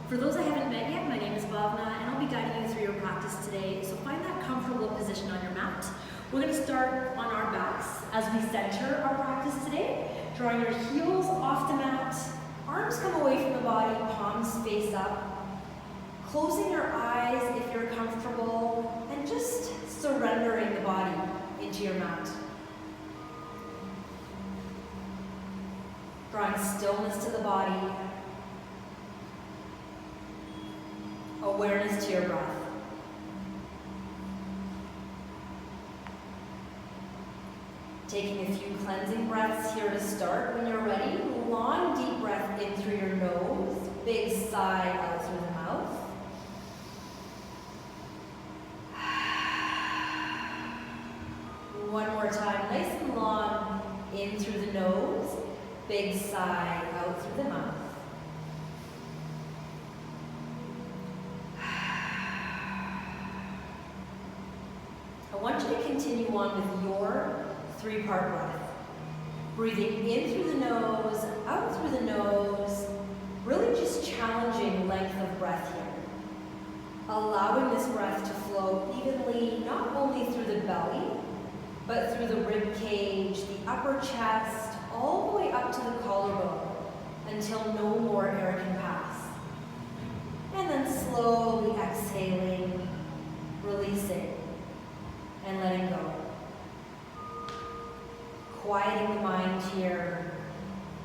For those I haven't met yet, my name is Bhavna and I'll be guiding you through your practice today. So find that comfortable position on your mat. We're going to start on our backs as we center our practice today. Drawing your heels off the mat, arms come away from the body, palms face up. Closing your eyes if you're comfortable and just surrendering the body into your mat. Drawing stillness to the body. Awareness to your breath. Taking a few cleansing breaths here to start. When you're ready, long deep breath in through your nose, big sigh out through the mouth. One more time, nice and long, in through the nose, big sigh out through the mouth. I want you to continue on with your three-part breath. Breathing in through the nose, out through the nose, really just challenging length of breath here. Allowing this breath to flow evenly, not only through the belly, but through the rib cage, the upper chest, all the way up to the collarbone, until no more air can pass. And then slowly exhaling, releasing, and letting go. Quieting the mind here.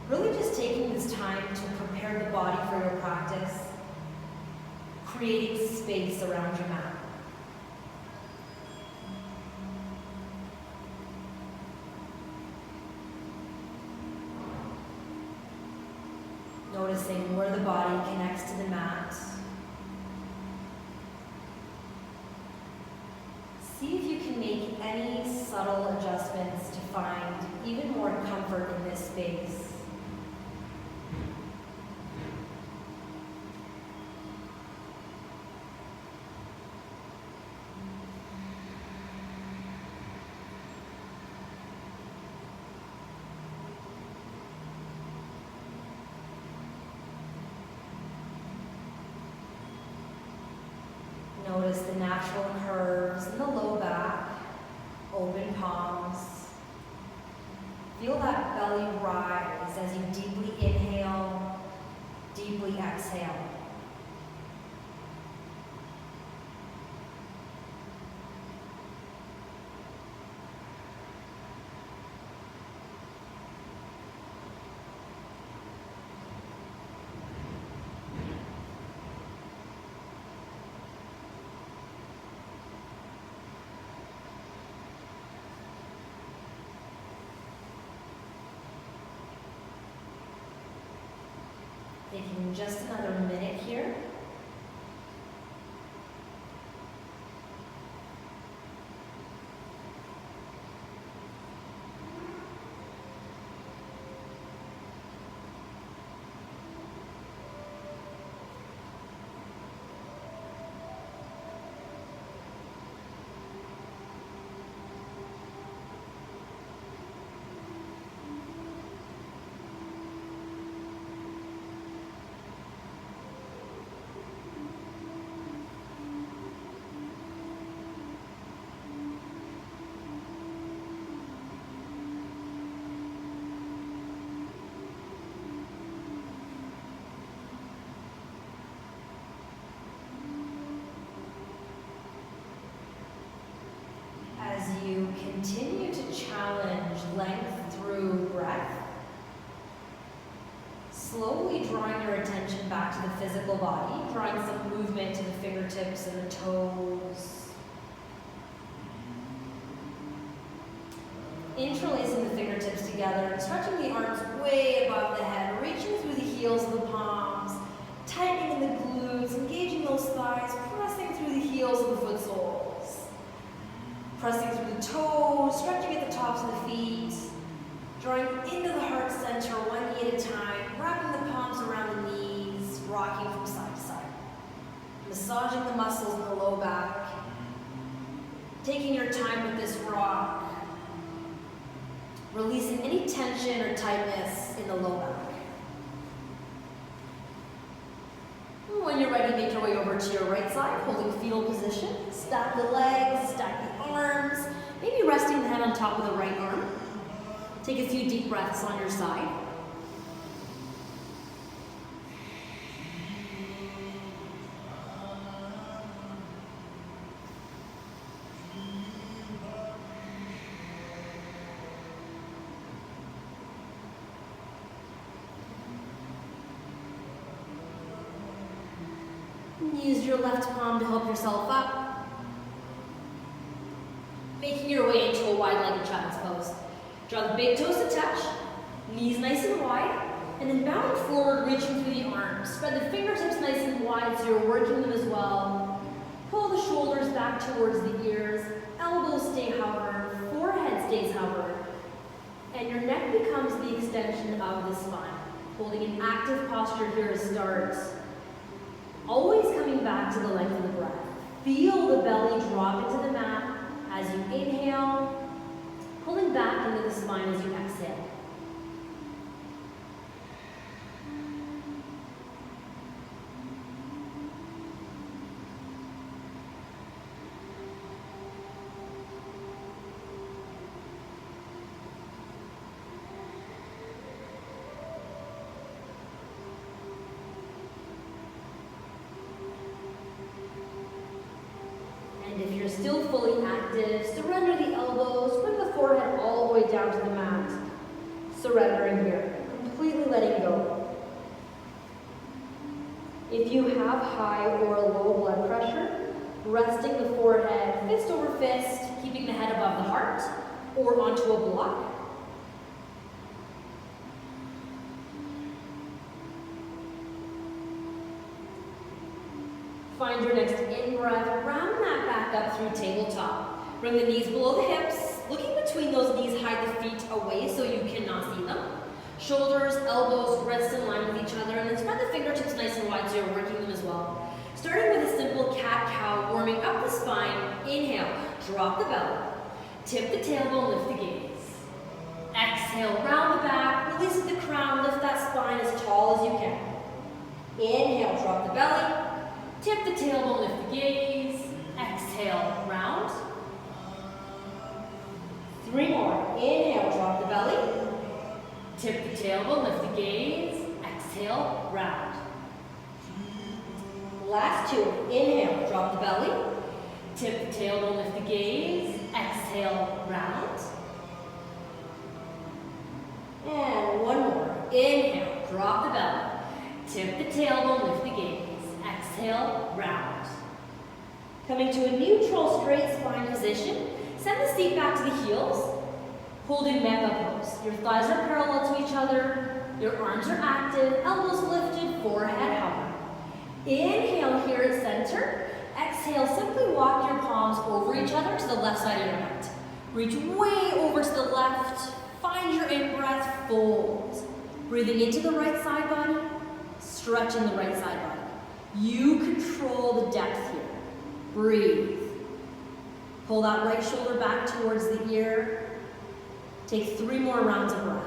Really just taking this time to prepare the body for your practice. Creating space around your mat. Noticing where the body connects to the mat. See if you can make any subtle adjustments to find even more comfort in this space. Notice the natural curves in the low back, open palms. Feel that belly rise as you deeply inhale, deeply exhale. Taking just another minute here. As you continue to challenge length through breath, slowly drawing your attention back to the physical body, drawing some movement to the fingertips and the toes. Interlacing the fingertips together and stretching the arms way above the head, reaching through the heels of the palms, tightening in the glutes, engaging those thighs, pressing through the heels of the foot soles. Pressing through the toes, stretching at the tops of the feet, drawing into the heart center one knee at a time, wrapping the palms around the knees, rocking from side to side. Massaging the muscles in the low back, taking your time with this rock, releasing any tension or tightness in the low back. When to your right side, holding fetal position. Stack the legs, stack the arms, maybe resting the head on top of the right arm. Take a few deep breaths on your side. Use your left palm to help yourself up. Making your way into a wide-legged child's pose. Draw the big toes to touch, knees nice and wide, and then bowing forward, reaching through the arms. Spread the fingertips nice and wide so you're working them as well. Pull the shoulders back towards the ears, elbows stay hovered, forehead stays hovered, and your neck becomes the extension of the spine. Holding an active posture here to start. Always coming back to the length of the breath. Feel the belly drop into the mat as you inhale, pulling back into the spine as you exhale. And if you're still fully active, surrender the elbows, bring the forehead all the way down to the mat. Surrendering here, completely letting go. If you have high or low blood pressure, resting the forehead fist over fist, keeping the head above the heart, or onto a block. Find your next in-breath, round that back up through tabletop. Bring the knees below the hips, looking between those knees, hide the feet away so you cannot see them. Shoulders, elbows, wrists in line with each other, and then spread the fingertips nice and wide so you're working them as well. Starting with a simple cat-cow, warming up the spine. Inhale, drop the belly. Tip the tailbone, lift the gaze. Exhale, round the back, release the crown, lift that spine as tall as you can. Inhale, drop the belly. Tip the tailbone, lift the gaze. Exhale, round. 3 more. Inhale, drop the belly. Tip the tailbone, lift the gaze. Exhale, round. Last 2. Inhale, drop the belly. Tip the tailbone, lift the gaze. Exhale, round. And 1 more. Inhale, drop the belly. Tip the tailbone, lift the gaze. Exhale, round. Coming to a neutral straight spine position, send the seat back to the heels, holding mega pose. Your thighs are parallel to each other, your arms are active, elbows lifted, forehead hovering. Inhale here at center. Exhale, simply walk your palms over each other to the left side of your mat. Reach way over to the left, find your in-breath, fold. Breathing into the right side body, stretching the right side body. You control the depth here. Breathe. Pull that right shoulder back towards the ear. Take 3 more rounds of breath.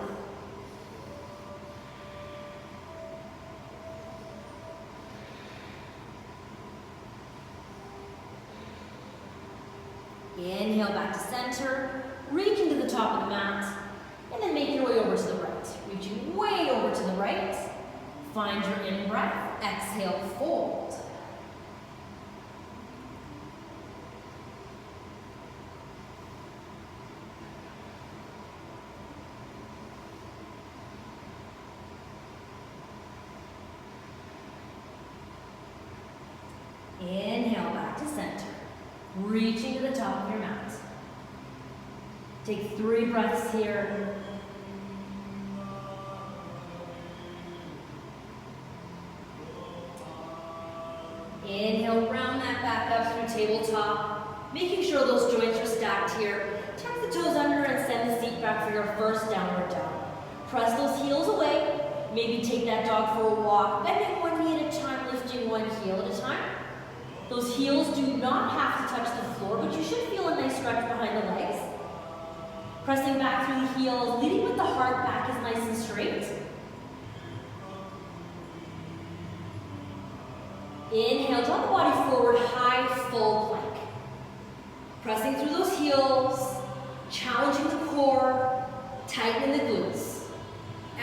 Inhale back to center, reaching to the top of the mat, and then make your way over to the right. Reaching way over to the right. Find your in-breath, exhale, fold. Inhale back to center, reaching to the top of your mat. Take 3 breaths here. Inhale, round that back up through tabletop, making sure those joints are stacked here. Tuck the toes under and send the seat back for your first downward dog. Press those heels away. Maybe take that dog for a walk, bending 1 knee at a time, lifting 1 heel at a time. Those heels do not have to touch the floor, but you should feel a nice stretch behind the legs. Pressing back through the heels, leading with the heart back is nice and straight. Inhale, draw the body forward, high, full plank. Pressing through those heels, challenging the core, tightening the glutes.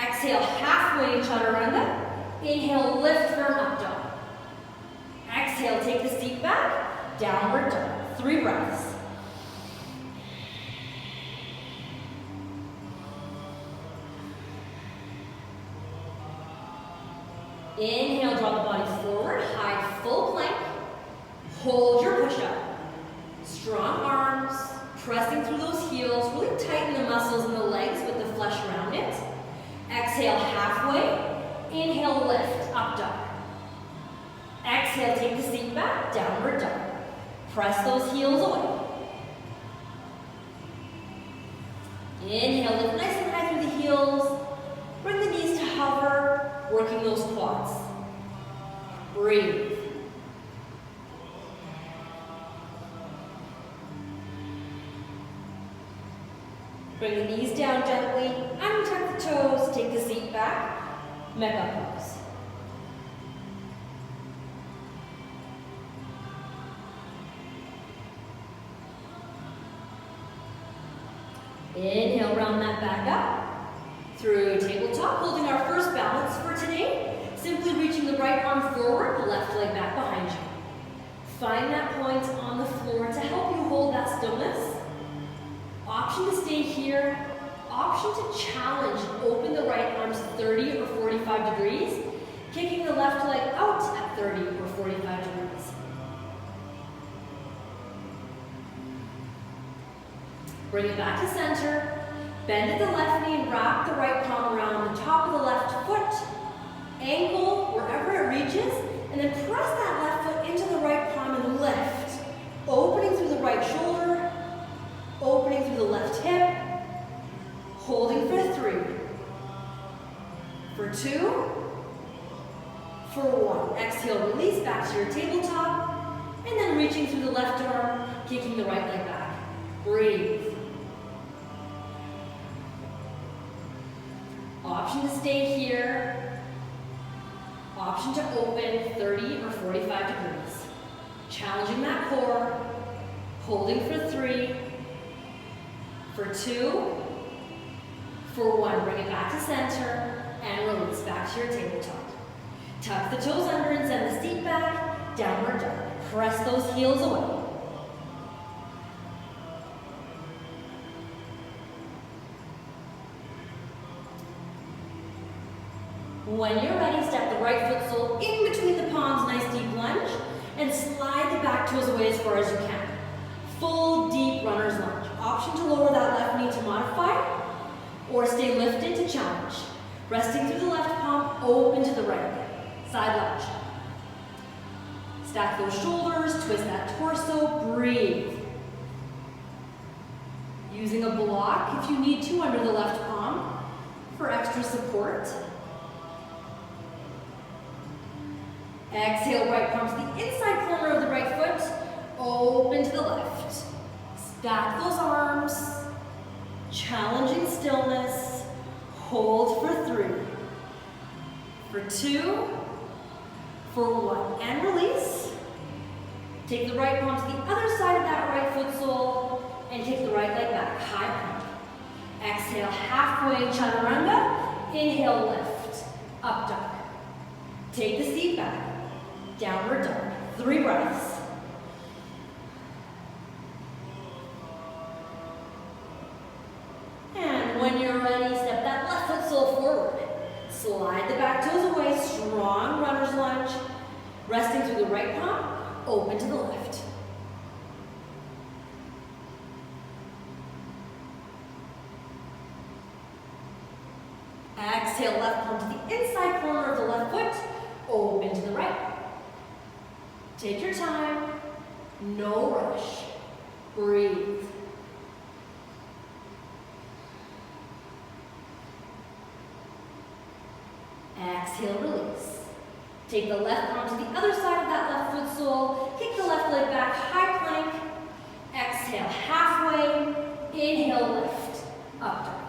Exhale, halfway chaturanga. Inhale, lift, firm, up dog. Exhale, take the seat back, downward dog. 3 breaths. Inhale, draw the body forward, high, full plank. Hold your push-up. Strong arms, pressing through those heels. Really tighten the muscles in the legs with the flesh around it. Exhale, halfway. Inhale, lift, up dog. Exhale, take the seat back, downward dog. Press those heels away. Inhale, lift nice and high through the heels. Bring the knees to hover, working those quads. Breathe. Bring the knees down gently, untuck the toes, take the seat back, mega pose. Inhale, round that back up. Through tabletop, holding our first balance for today. Simply reaching the right arm forward, left leg back behind you. Find that point on the floor to help you hold that stillness. Option to stay here. Option to challenge. Open the right arms 30 or 45 degrees. Kicking the left leg out at 30 or 45 degrees. Bring it back to center. Bend at the left knee and wrap the right palm around the top of the left foot. Ankle, wherever it reaches. And then press that left foot into the right palm and lift. Opening through the right shoulder. Opening through the left hip. Holding for 3. For 2. For 1. Exhale, release back to your tabletop. And then reaching through the left arm, kicking the right leg back. Breathe. Option to stay here. Option to open 30 or 45 degrees. Challenging that core. Holding for 3. For 2. For 1. Bring it back to center and release back to your tabletop. Tuck the toes under and send the seat back. Downward dog. Press those heels away. When you're ready, step the right foot sole in between the palms, nice deep lunge, and slide the back toes away as far as you can. Full deep runner's lunge. Option to lower that left knee to modify, or stay lifted to challenge. Resting through the left palm, open to the right leg. Side lunge. Stack those shoulders, twist that torso, breathe. Using a block if you need to under the left palm for extra support. Exhale, right palm to the inside corner of the right foot. Open to the left. Stack those arms. Challenging stillness. Hold for 3. For 2. For 1. And release. Take the right palm to the other side of that right foot sole and kick the right leg back. High plank. Exhale, halfway chaturanga. Inhale, lift. Up dog. Take the seat back. Downward dog. 3 breaths. And when you're ready, step that left foot sole forward. Slide the back toes away. Strong runner's lunge. Resting through the right palm. Open to the left. Exhale, left palm to the inside corner of the left foot. Open to the right. Take your time, no rush. Breathe. Exhale, release. Take the left arm to the other side of that left foot sole. Kick the left leg back, high plank. Exhale, halfway. Inhale, lift. Up dog.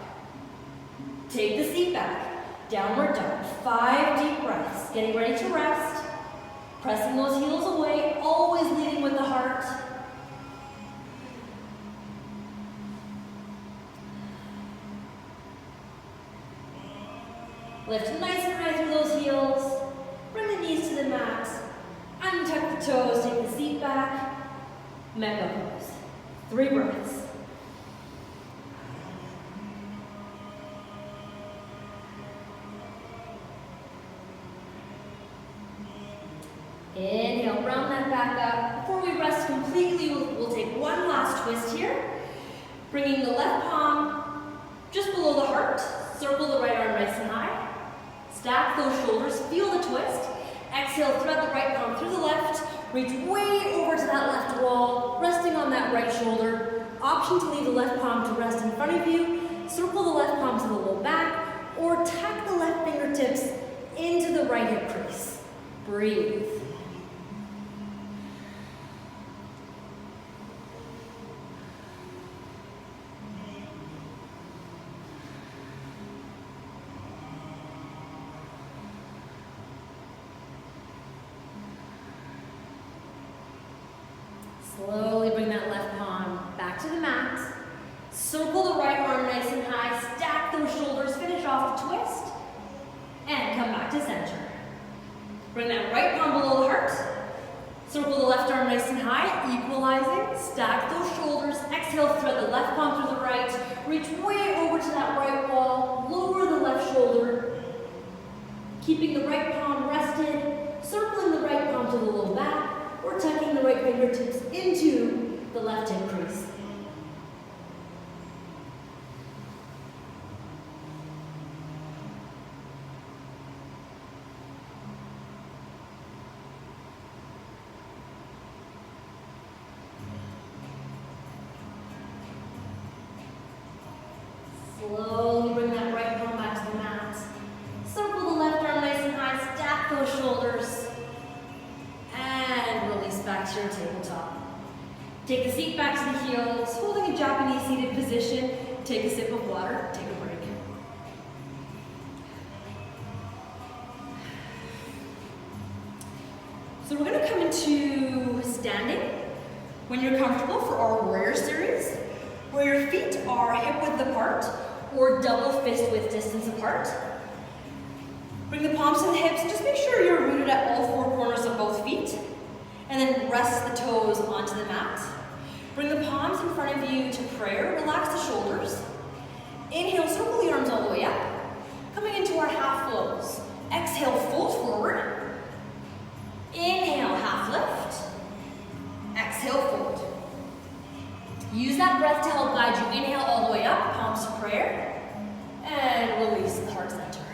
Take the seat back. Downward dog. 5 deep breaths. Getting ready to rest. Pressing those heels away, always leading with the heart. Lift nice and high through those heels. Bring the knees to the mat. Untuck the toes, take the seat back. Mega pose. 3 breaths. Inhale, round that back up. Before we rest completely, we'll take one last twist here. Bringing the left palm just below the heart. Circle the right arm nice and high. Stack those shoulders, feel the twist. Exhale, thread the right palm through the left. Reach way over to that left wall, resting on that right shoulder. Option to leave the left palm to rest in front of you. Circle the left palm to the low back, or tuck the left fingertips into the right hip crease. Breathe. Slowly bring that left palm back to the mat. Circle the right arm nice and high. Stack those shoulders. Finish off the twist. And come back to center. Bring that right palm below the heart. Circle the left arm nice and high. Equalizing. Stack those shoulders. Exhale, thread the left palm through the right. Reach way over to that right wall. Lower the left shoulder. Keeping the right palm rested. Circling the right palm to the low back. Or tucking the right fingertips into the left hip crease. Slowly bring that right palm back to the mat. Circle the left arm nice and high. Stack those shoulders. Back to your tabletop. Take the seat back to the heels, holding a Japanese seated position. Take a sip of water, take a break. So we're going to come into standing when you're comfortable for our warrior series, where your feet are hip width apart or double fist width distance apart. Bring the palms to the hips and just make sure you're rooted at all 4 corners of both feet. And then rest the toes onto the mat. Bring the palms in front of you to prayer. Relax the shoulders. Inhale, circle the arms all the way up. Coming into our half flows. Exhale, fold forward. Inhale, half lift. Exhale, fold. Use that breath to help guide you. Inhale all the way up, palms to prayer. And release the heart center.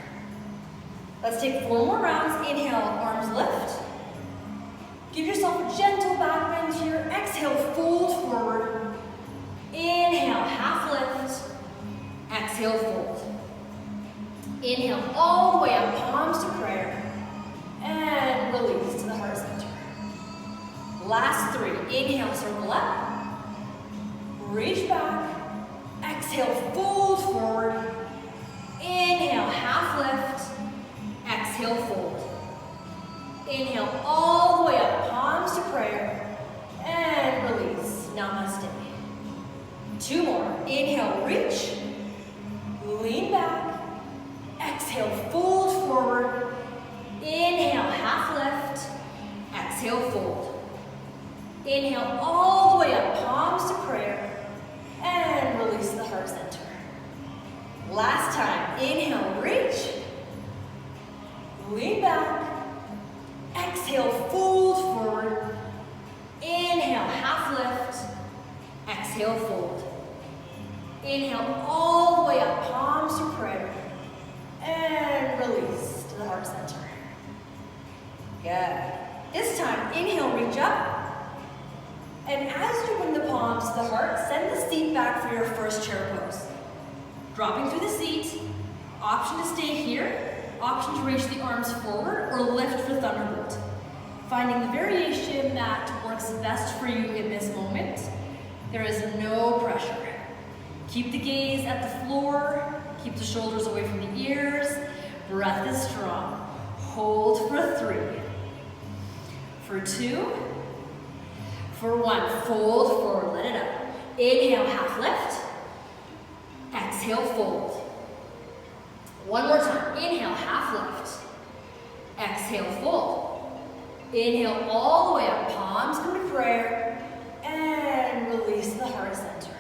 Let's take 4 more rounds. Inhale, arms lift. Give yourself a gentle back bend here. Exhale, fold forward. Inhale, half lift. Exhale, fold. Inhale, all the way up, palms to prayer. And release to the heart center. Last 3. Inhale, circle up. Reach back. Exhale, fold forward. Inhale, half lift. Exhale, fold. Inhale all the way up, palms to prayer, and release, namaste. 2 more, inhale, reach, lean back, exhale, fold forward, inhale, half lift, exhale, fold. Inhale all the way up, palms to prayer, and release the heart center. Last time, inhale, reach, lean back, exhale, fold forward. Inhale, half lift. Exhale, fold. Inhale all the way up, palms to prayer. And release to the heart center. Good. This time, inhale, reach up. And as you bring the palms to the heart, send the seat back for your first chair pose. Dropping through the seat. Option to stay here. Option to reach the arms forward or lift for thunderbolt. Finding the variation that works best for you in this moment. There is no pressure. Keep the gaze at the floor. Keep the shoulders away from the ears. Breath is strong. Hold for 3. For 2, for 1. Fold forward, let it up. Inhale, half lift. Exhale, fold. One more time. Inhale, half lift. Exhale, fold. Inhale all the way up. Palms come to prayer. And release the heart center.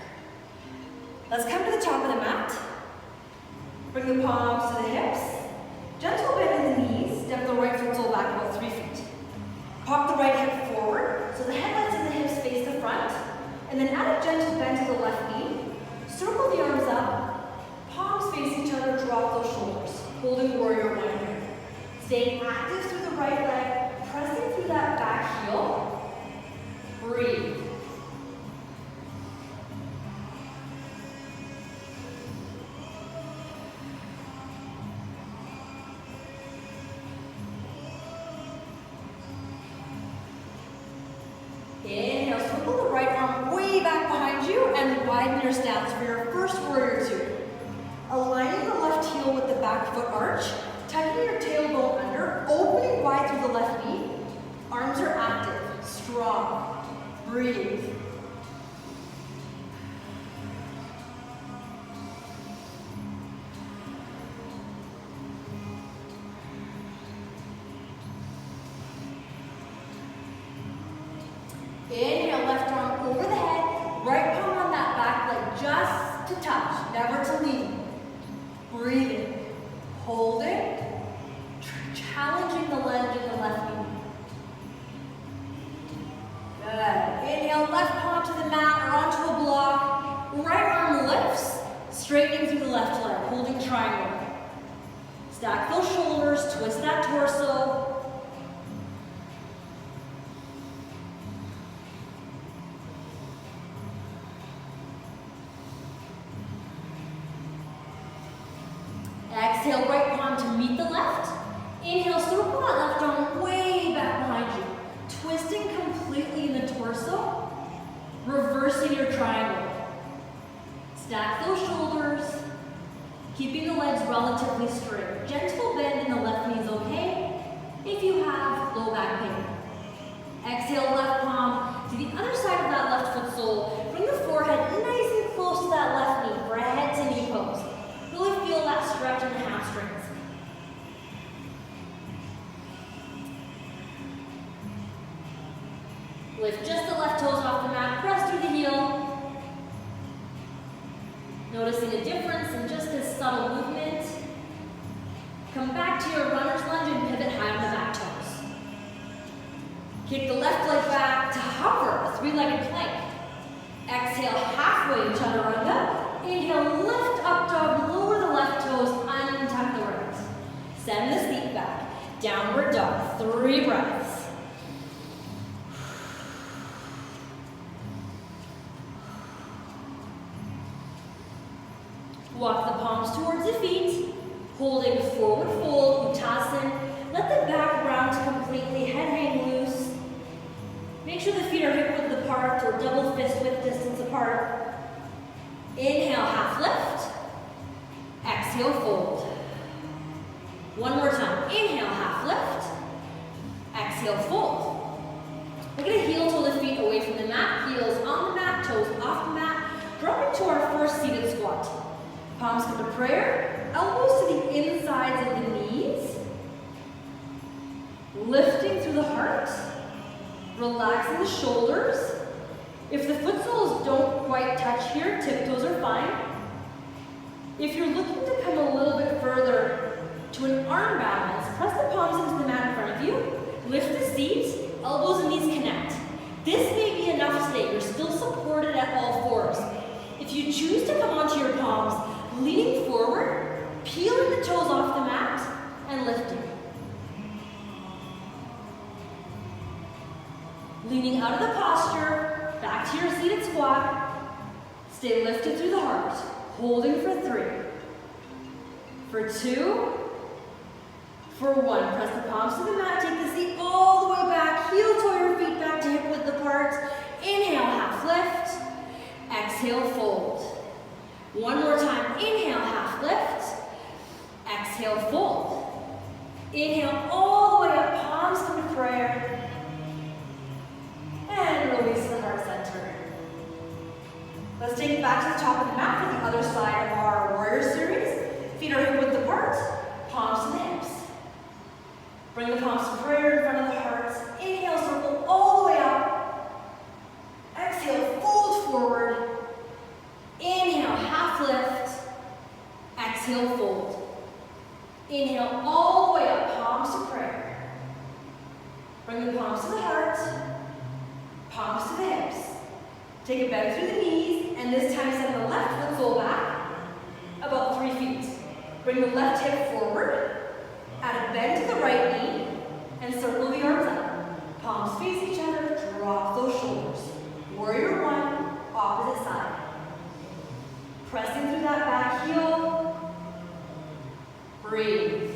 Let's come to the top of the mat. Bring the palms to the hips. Gentle bend in the knees. Step the right foot sole back about 3 feet. Pop the right hip forward so the headlights and the hips face the front. And then add a gentle bend to the left knee. Circle the arms up. Palms face each other. Drop those shoulders. Holding warrior 1 here. Staying active through the right leg. Pressing through that back heel. Breathe. Inhale, circle the right arm way back behind you and widen your stance for your first warrior 2. Aligning the left heel with the back foot arch, tucking your tailbone under, opening wide through the left knee. Arms are active, strong. Breathe. Inhale, left arm over the head, right palm on that back leg, just to touch, never to lean. Breathing, holding, challenging the lunge in the left knee. Good. Inhale, left palm to the mat or onto a block. Right arm lifts, straightening through the left leg, holding triangle. Stack those shoulders, twist that torso. Exhale, right palm to meet the left. Inhale, circle that left arm way back behind you. Twisting completely in the torso. Reversing your triangle. Stack those shoulders. Keeping the legs relatively straight. Gentle bend in the left knee is okay. If you have low back pain. Exhale, left palm to the other side of that left foot sole. Bring the forehead nice and close to that left knee for a head to knee pose. Really feel that stretch in the hamstrings. Lift just the left toes off the mat, press through the heel. Noticing a difference in just this subtle movement. Come back to your runner's lunge and pivot high on the back toes. Kick the left leg back to hover, a 3-legged plank. Exhale, halfway chaturanga. Inhale, lift up dog, lower the left toes, untuck the right. Send the feet back. Downward dog, 3 breaths. Walk the palms towards the feet, holding forward fold, Uttasana. Let the back round completely, head hang loose. Make sure the feet are hip width apart or double fist width distance apart. Inhale, half lift. Exhale, fold. One more time. Inhale, half lift. Exhale, fold. We're going to heel toe the feet away from the mat. Heels on the mat, toes off the mat. Drop into our first seated squat. Palms come to prayer. Elbows to the insides of the knees. Lifting through the heart. Relaxing the shoulders. If the foot soles don't quite touch here, tiptoes are fine. If you're looking to come a little bit further to an arm balance, press the palms into the mat in front of you. Lift the seat, elbows and knees connect. This may be enough today. You're still supported at all fours. If you choose to come onto your palms, leaning forward, peeling the toes off the mat, and lifting. Leaning out of the posture, back to your seated squat. Stay lifted through the heart. Holding for 3. For 2. For 1. Press the palms to the mat. Take the seat all the way back. Heel toe your feet back to hip width apart. Inhale, half lift. Exhale, fold. One more time. Inhale, half lift. Exhale, fold. Inhale all the way up. Palms come to prayer. back to the top of the mat for the other side of our warrior series. Feet are hip width apart, palms to the hips. Bring the palms to prayer in front of the heart. Inhale, circle all the way up. Exhale, fold forward. Inhale, half lift. Exhale, fold. Inhale, all the way up, palms to prayer. Bring the palms to the heart, palms to the hips. Take a bend through the knees, and this time send the left foot sole back about 3 feet. Bring the left hip forward, add a bend to the right knee, and circle the arms up. Palms face each other, drop those shoulders. Warrior one, opposite side. Pressing through that back heel. Breathe.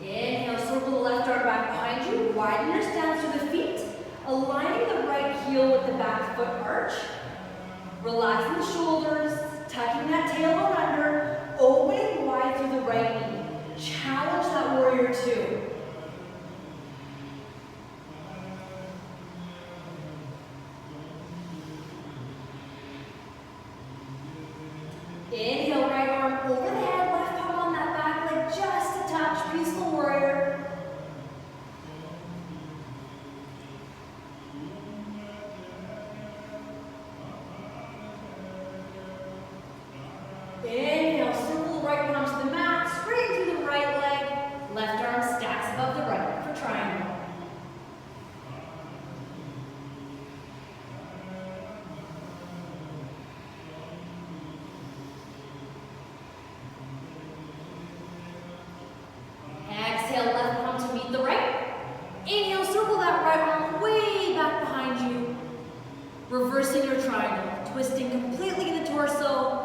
Inhale, circle the left arm back behind you. Widen your stance through the feet. Aligning the right heel with the back foot arch. Relaxing the shoulders, tucking that tailbone under, opening wide through the right knee. Challenge that warrior two. Inhale, right arm over the head, left palm on that back leg, just a touch, peaceful warrior. Inhale, circle the right palm to the mat, straight through the right leg, left arm stacks above the right for triangle. Exhale, left palm to meet the right. Inhale, circle that right arm way back behind you. Reversing your triangle, twisting completely in the torso.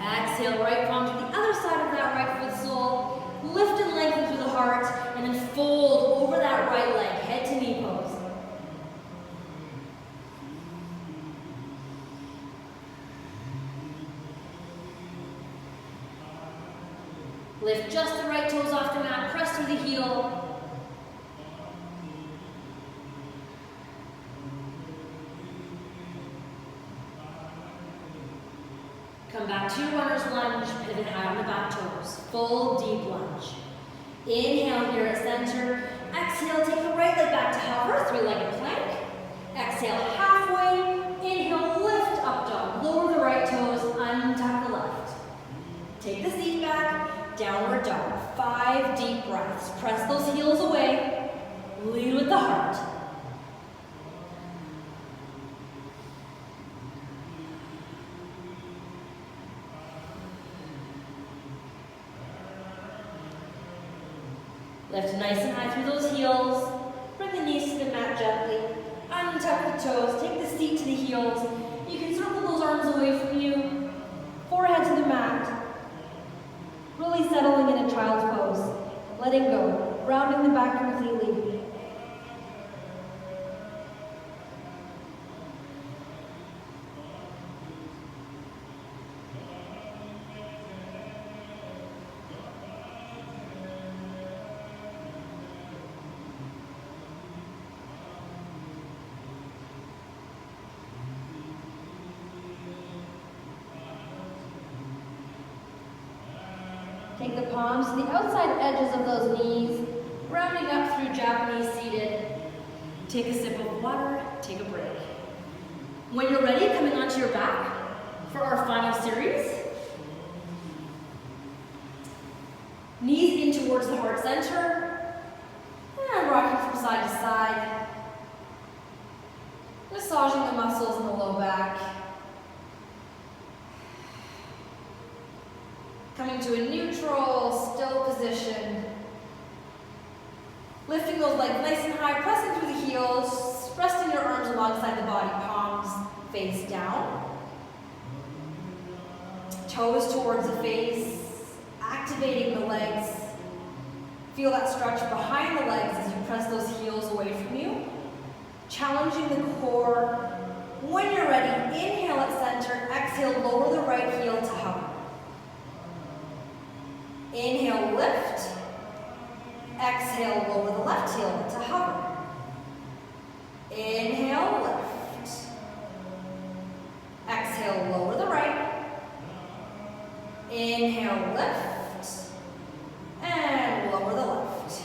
Exhale, right palm to the other side of that right foot sole. Lift and lengthen through the heart, and then fold over that right leg, head to knee pose. Lift just the right toes off the mat, press through the heel. Come back to your runner's lunge, pivot high on the back toes. Full deep lunge. Inhale here at center. Exhale, take the right leg back to hover, three-legged plank. Exhale, halfway. Inhale, lift up dog. Lower the right toes, untuck the left. Take the seat back, downward dog. 5 deep breaths. Press those heels away. Lead with the heart. Lift nice and high through those heels. Bring the knees to the mat gently. Untuck the toes. Take the seat to the heels. You can circle those arms away from you. Forehead to the mat. Really settling in a child's pose. Letting go. Rounding the back completely. Take the palms to the outside edges of those knees, rounding up through Japanese seated. Take a sip of water, take a break. When you're ready, coming onto your back for our final series. Knees in towards the heart center, and rocking from side to side. Massaging the muscles in the low back. Coming to a neutral, still position. Lifting those legs nice and high, pressing through the heels, resting your arms alongside the body, palms face down. Toes towards the face, activating the legs. Feel that stretch behind the legs as you press those heels away from you. Challenging the core, When you're ready, inhale at center, exhale, lower the right heel to hover. Inhale, lift. Exhale, lower the left heel to hover. Inhale, lift. Exhale, lower the right. Inhale, lift. And lower the left.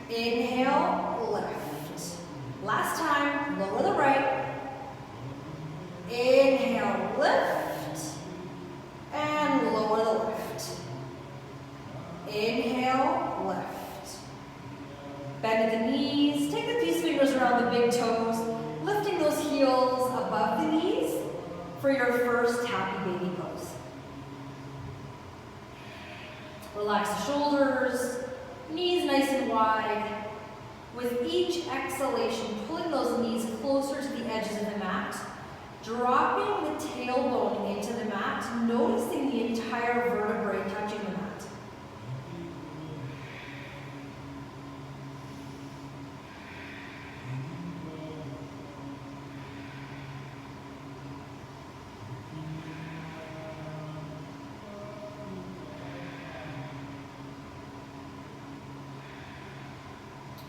Inhale, lift. Last time, lower the right. Inhale, lift. And lower the left. Inhale, lift. Bend at the knees. Take the peace fingers around the big toes, lifting those heels above the knees for your first happy baby pose. Relax the shoulders, knees nice and wide. With each exhalation, pulling those knees closer to the edges of the mat, dropping the tailbone into the mat, noticing the entire vertebrae touching the mat.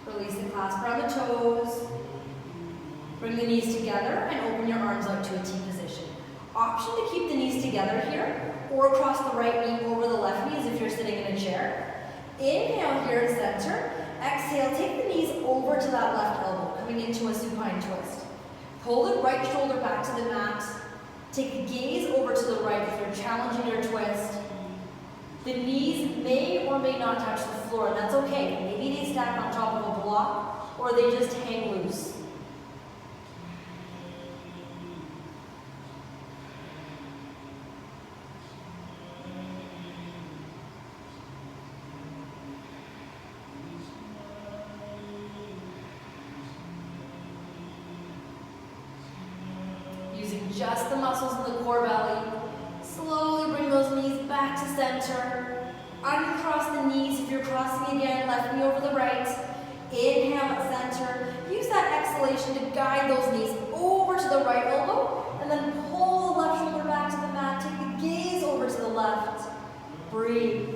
Release the clasp around the toes. Bring the knees together and open your arms out to a T position. Option to keep the knees together here or cross the right knee over the left knee as if you're sitting in a chair. Inhale here at center. Exhale, take the knees over to that left elbow, coming into a supine twist. Pull the right shoulder back to the mat. Take the gaze over to the right if you're challenging your twist. The knees may or may not touch the floor, and that's okay. Maybe they stack on top of a block, or they just hang loose. Using just the muscles in the core belly, slowly bring those knees back to center. Uncross the knees if you're crossing again, left knee over the right. Inhale at center. Use that exhalation to guide those knees over to the right elbow, and then pull the left shoulder back to the mat. Take the gaze over to the left. Breathe.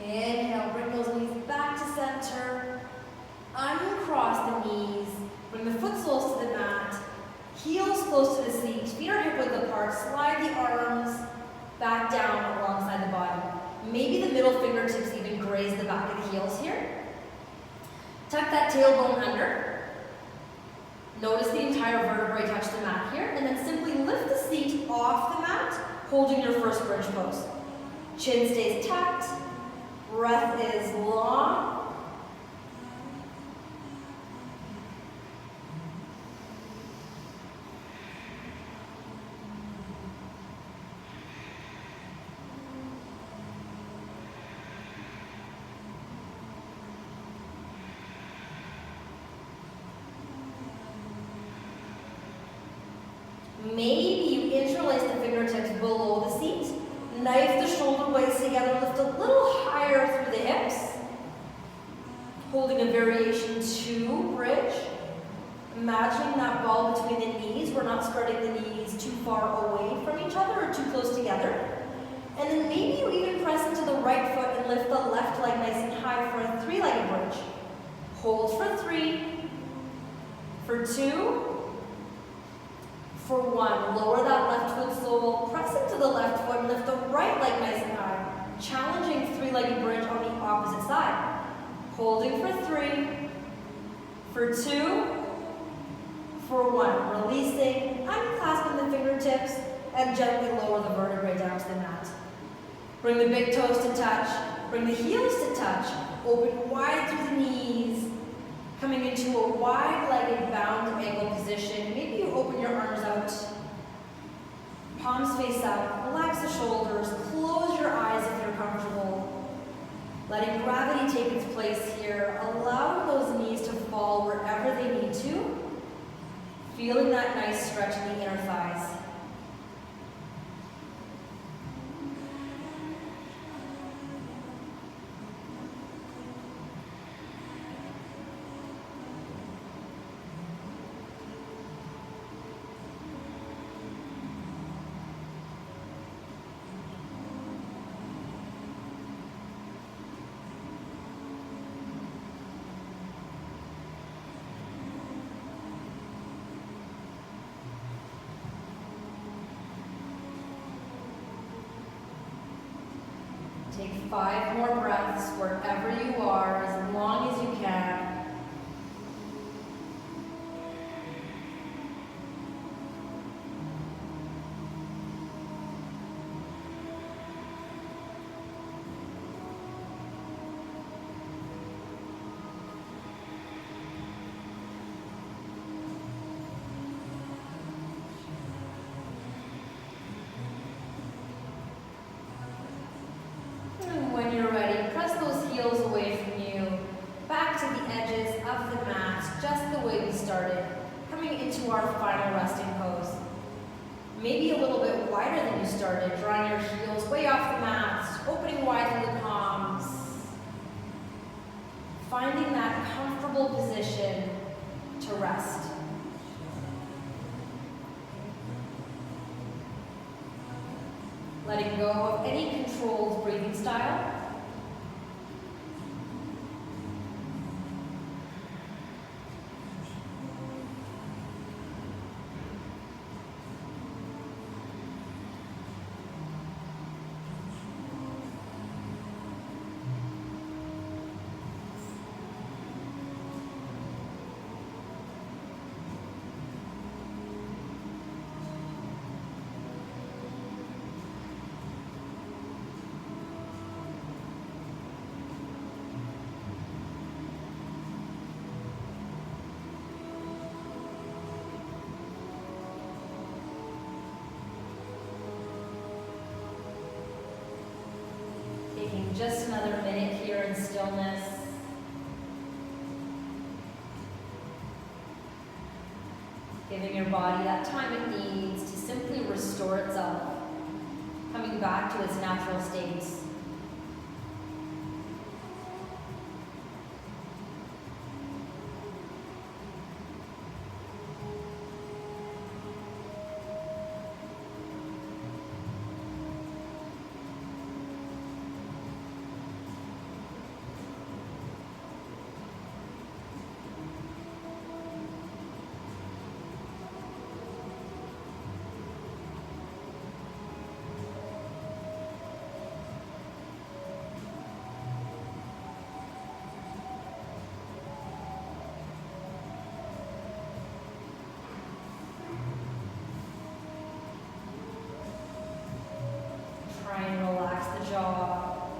Inhale, bring those knees back to center. Uncross the knees. Bring the foot soles to the mat. Heels close to the seat. Feet are hip width apart. Slide the arms back down alongside the body. Maybe the middle fingertips even graze the back of the heels here. Tuck that tailbone under. Notice the entire vertebrae touch the mat here. And then simply lift the seat off the mat, holding your first bridge pose. Chin stays tucked. Breath is long. Maybe you interlace the fingertips below the seat. Knife the shoulder blades together, lift a little higher through the hips. Holding a variation 2 bridge. Imagining that ball between the knees. We're not spreading the knees too far away from each other or too close together. And then maybe you even press into the right foot and lift the left leg nice and high for a 3-legged bridge. Hold for 3, for 2, for 1, lower that left foot sole, press into the left foot, and lift the right leg nice and high. Challenging 3-legged bridge on the opposite side. Holding for 3, for 2, for 1. Releasing, unclasping the fingertips, and gently lower the vertebrae down to the mat. Bring the big toes to touch, bring the heels to touch, open wide through the knees, coming into a wide-legged bound ankle position. Maybe you open your arms out, palms face up, relax the shoulders, close your eyes. here, allowing those knees to fall wherever they need to, feeling that nice stretch in the inner thighs. Take 5 more breaths wherever you are, as long as you can. When you're ready, press those heels away from you, back to the edges of the mat, just the way we started, coming into our final resting pose. Maybe a little bit wider than you started, drawing your heels way off the mat, opening wide through the palms, finding that comfortable position to rest. Letting go of any controlled breathing style. Taking just another minute here in stillness. Giving your body that time it needs to simply restore itself, coming back to its natural states. Try and relax the jaw.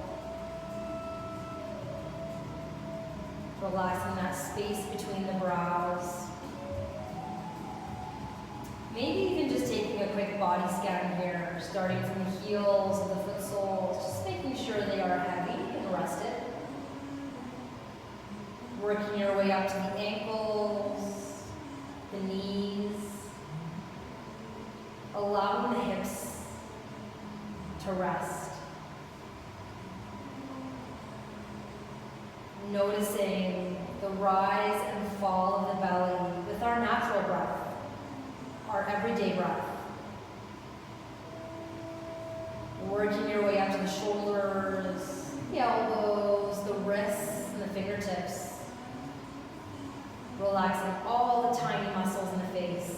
Relaxing that space between the brows. Maybe even just taking a quick body scan here, starting from the heels of the foot soles, just making sure they are heavy and rested. Working your way up to the ankles, the knees, allowing the hips to rest. Noticing the rise and fall of the belly with our natural breath, our everyday breath. Working your way up to the shoulders, the elbows, the wrists, and the fingertips. Relaxing all the tiny muscles in the face.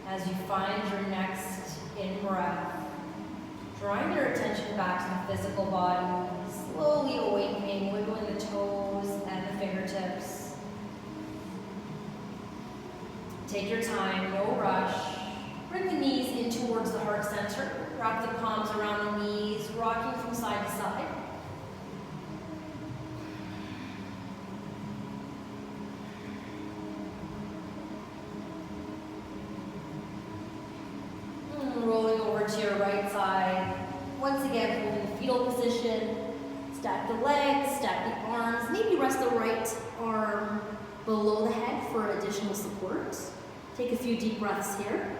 As you find your next in-breath, drawing your attention back to the physical body, slowly awakening, wiggling the toes and the fingertips. Take your time, no rush. Bring the knees in towards the heart center. Wrap the palms around the knees, rocking from side to side. Rolling over to your right side. Once again, holding the fetal position. Stack the legs, stack the arms. Maybe rest the right arm below the head for additional support. Take a few deep breaths here.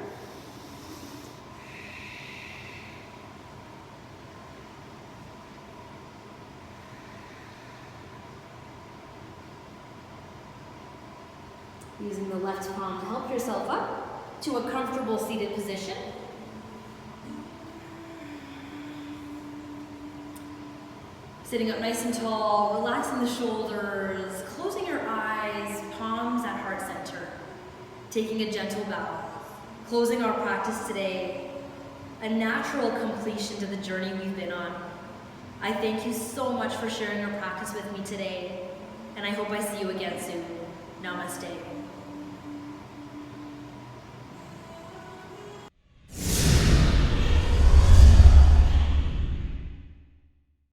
Using the left palm to help yourself up to a comfortable seated position. Sitting up nice and tall, relaxing the shoulders, closing your eyes, palms at heart center. Taking a gentle bow. Closing our practice today, a natural completion to the journey we've been on. I thank you so much for sharing your practice with me today, and I hope I see you again soon. Namaste.